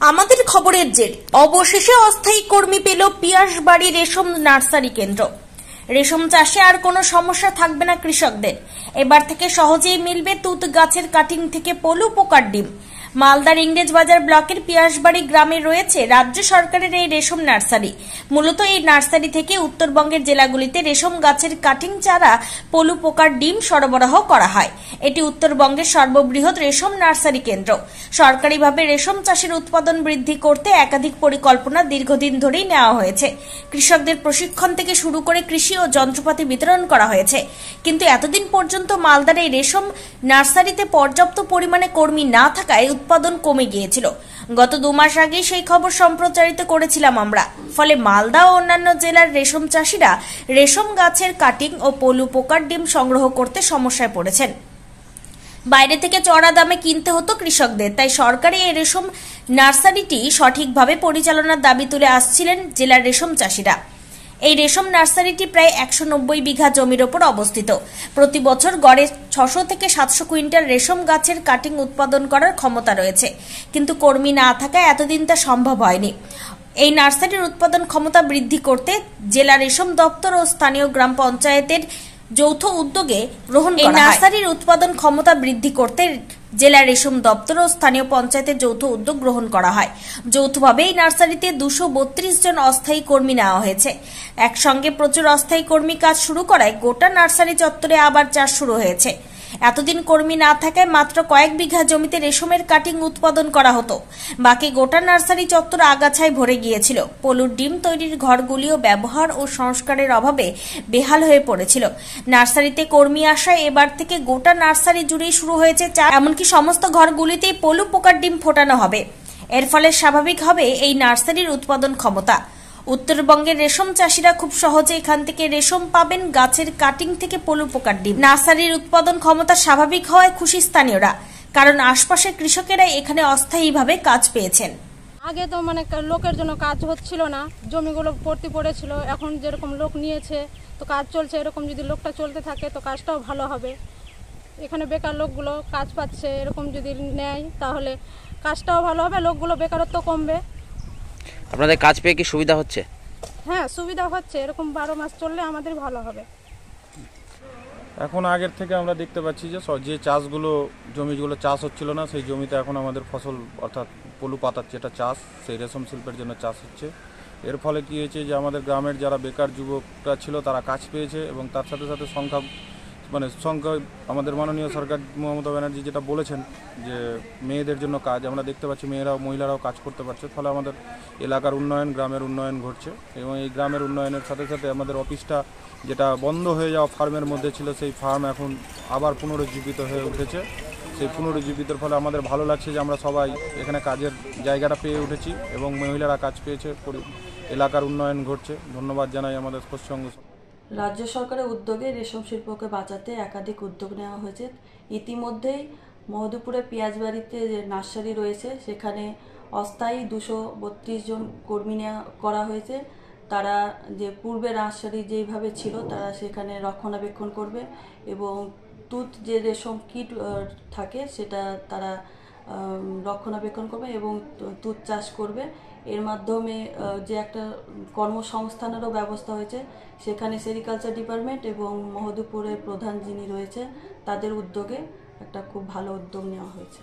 আমাদের খবরের জের অবশেষে অস্থায়ী কর্মী পেল পিয়াসবাড়ি রেশম নার্সারি কেন্দ্র। রেশম চাষে আর কোনো সমস্যা থাকবে না কৃষকদের। এবার থেকে সহজেই মিলবে তুত গাছের কাটিং থেকে পলু পোকার ডিম। মালদার ইংরেজবাজার ব্লকের পিয়াসবাড়ি গ্রামে রয়েছে রাজ্য সরকারের এই রেশম নার্সারি। মূলত এই নার্সারি থেকে উত্তরবঙ্গের জেলাগুলিতে রেশম গাছের কাটিং চারা, পলু পোকার ডিম সরবরাহ করা হয়। এটি উত্তরবঙ্গের সর্ববৃহৎ রেশম নার্সারি কেন্দ্র। সরকারিভাবে রেশম চাষের উৎপাদন বৃদ্ধি করতে একাধিক পরিকল্পনা দীর্ঘদিন ধরেই নেওয়া হয়েছে। কৃষকদের প্রশিক্ষণ থেকে শুরু করে কৃষি ও যন্ত্রপাতি বিতরণ করা হয়েছে। কিন্তু এতদিন পর্যন্ত মালদার এই রেশম নার্সারিতে পর্যাপ্ত পরিমাণে কর্মী না থাকায় উৎপাদন কমে গিয়েছিল। গত 2 মাস আগে সেই খবর সম্প্রচারিত করেছিলাম আমরা। ফলে মালদা ও অন্যান্য জেলার রেশম চাষিরা রেশম গাছের কাটিং ও পলু পোকার ডিম সংগ্রহ করতে সমস্যায় পড়েছেন। বাইরে থেকে চড়া দামে কিনতে হতো কৃষকদের। তাই সরকারি এই রেশম নার্সারিটি সঠিকভাবে পরিচালনার দাবি তুলে আসছিলেন জেলার রেশম চাষিরা। এই রেশম নার্সারিটি প্রায় 190 বিঘা জমির ওপর অবস্থিত। প্রতি বছর গড়ে 600 থেকে 700 কুইন্টাল রেশম গাছের কাটিং উৎপাদন করার ক্ষমতা রয়েছে। কিন্তু কর্মী না থাকায় এতদিন তা সম্ভব হয়নি। এই নার্সারির উৎপাদন ক্ষমতা বৃদ্ধি করতে জেলা রেশম দপ্তর ও স্থানীয় গ্রাম পঞ্চায়েতের যৌথ উদ্যোগে গ্রহণ করা হয়। এই নার্সারির উৎপাদন ক্ষমতা বৃদ্ধি করতে জেলা রেশম দপ্তর ও স্থানীয় পঞ্চায়েতের যৌথ উদ্যোগ গ্রহণ করা হয়। যৌথভাবে এই নার্সারিতে 232 জন অস্থায়ী কর্মী নেওয়া হয়েছে। একসঙ্গে প্রচুর অস্থায়ী কর্মী কাজ শুরু করায় গোটা নার্সারি চত্বরে আবার চাষ শুরু হয়েছে। এতদিন কর্মী না থাকায় মাত্র কয়েক বিঘা জমিতে রেশমের কাটিং উৎপাদন করা হতো। বাকি গোটা নার্সারি চত্বর আগাছায় ভরে গিয়েছিল। পলুর ডিম তৈরির ঘরগুলিও ব্যবহার ও সংস্কারের অভাবে বেহাল হয়ে পড়েছিল। নার্সারিতে কর্মী আসায় এবার থেকে গোটা নার্সারি জুড়েই শুরু হয়েছে চাষ। এমনকি সমস্ত ঘরগুলিতেই পলু পোকার ডিম ফোটানো হবে। এর ফলে স্বাভাবিক হবে এই নার্সারির উৎপাদন ক্ষমতা। উত্তরবঙ্গের রেশম চাষিরা খুব সহজে এখান থেকে রেশম পাবেন গাছের কাটিং থেকে পলু পোকার ডিম। নার্সারির উৎপাদন ক্ষমতা স্বাভাবিক হওয়ায় খুশি স্থানীয়রা, কারণ আশপাশের কৃষকেরা এখানে অস্থায়ীভাবে কাজ পেয়েছেন। আগে তো লোকের জন্য কাজ হচ্ছিল না, জমিগুলো ভর্তি পড়েছিল। এখন যেরকম লোক নিয়েছে তো কাজ চলছে। এরকম যদি লোকটা চলতে থাকে তো কাজটাও ভালো হবে। এখানে বেকার লোকগুলো কাজ পাচ্ছে, এরকম যদি নেয় তাহলে কাজটাও ভালো হবে, লোকগুলো বেকারত্ব কমবে। আপনাদের কাজ পেয়ে কি সুবিধা হচ্ছে? হ্যাঁ, সুবিধা হচ্ছে। এরকম 12 মাস চললে আমাদের ভালো হবে। এখন আগের থেকে আমরা দেখতে পাচ্ছি যে চাষগুলো জমিগুলো চাষ হচ্ছিল না, সেই জমিতে এখন আমাদের ফসল অর্থাৎ পলু পাতার যেটা চাষ, সেই রেশম শিল্পের জন্য চাষ হচ্ছে। এর ফলে কী হয়েছে যে আমাদের গ্রামের যারা বেকার যুবকরা ছিল তারা কাজ পেয়েছে, এবং তার সাথে সাথে সংখ্যা আমাদের মাননীয় সরকার মমতা ব্যানার্জি যেটা বলেছেন যে মেয়েদের জন্য কাজ, আমরা দেখতে পাচ্ছি মহিলারাও কাজ করতে পারছে। ফলে আমাদের এলাকার উন্নয়ন, গ্রামের উন্নয়ন ঘটছে। এবং এই গ্রামের উন্নয়নের সাথে সাথে আমাদের অফিসটা যেটা বন্ধ হয়ে যাওয়া ফার্মের মধ্যে ছিল, সেই ফার্ম এখন আবার পুনরুজ্জীবিত হয়ে উঠেছে। সেই পুনরুজ্জীবিতের ফলে আমাদের ভালো লাগছে যে আমরা সবাই এখানে কাজের জায়গাটা পেয়ে উঠেছি এবং মহিলারা কাজ পেয়েছে, এলাকার উন্নয়ন ঘটছে। ধন্যবাদ জানাই আমাদের পশ্চিমবঙ্গ রাজ্য সরকারের উদ্যোগে রেশম শিল্পকে বাঁচাতে একাধিক উদ্যোগ নেওয়া হয়েছে। ইতিমধ্যেই মহদপুরে পিয়াজবাড়িতে যে নার্সারি রয়েছে সেখানে অস্থায়ী 232 জন কর্মী নেওয়া করা হয়েছে। তারা যে পূর্বে নার্সারি যেইভাবে ছিল তারা সেখানে রক্ষণাবেক্ষণ করবে এবং তুত যে রেশম কিট থাকে সেটা তারা রক্ষণাবেক্ষণ করবে এবং তুত চাষ করবে। এর মাধ্যমে যে একটা কর্মসংস্থানেরও ব্যবস্থা হয়েছে, সেখানে সেরিকালচার ডিপার্টমেন্ট এবং মহদপুরের প্রধান যিনি রয়েছে তাদের উদ্যোগে একটা খুব ভালো উদ্যোগ নেওয়া হয়েছে।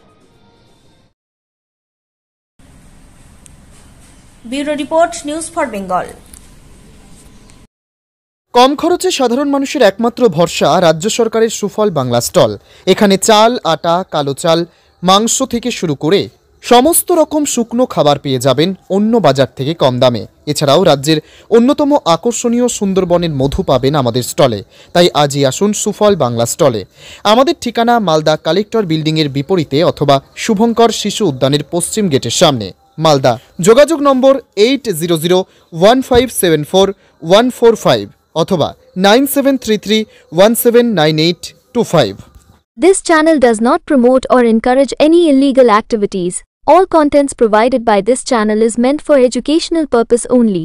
Bureau report, news for Bengal. কম খরচে সাধারণ মানুষের একমাত্র ভরসা রাজ্য সরকারের সুফল বাংলা স্টল। এখানে চাল, আটা, কালো চাল, মাংস থেকে শুরু করে সমস্ত রকম শুকনো খাবার পেয়ে যাবেন অন্য বাজার থেকে কম দামে। এছাড়াও রাজ্যের অন্যতম আকর্ষণীয় সুন্দরবনের মধু পাবেন আমাদের স্টলে। তাই আজই আসুন সুফল বাংলা স্টলে। আমাদের ঠিকানা মালদা কালেক্টর বিল্ডিংয়ের বিপরীতে অথবা শুভঙ্কর শিশু উদ্যানের পশ্চিম গেটের সামনে, মালদা। যোগাযোগ নম্বর 8001574145 অথবা 9733179825। This channel does not promote or encourage any illegal activities. All contents provided by this channel is meant for educational purpose only.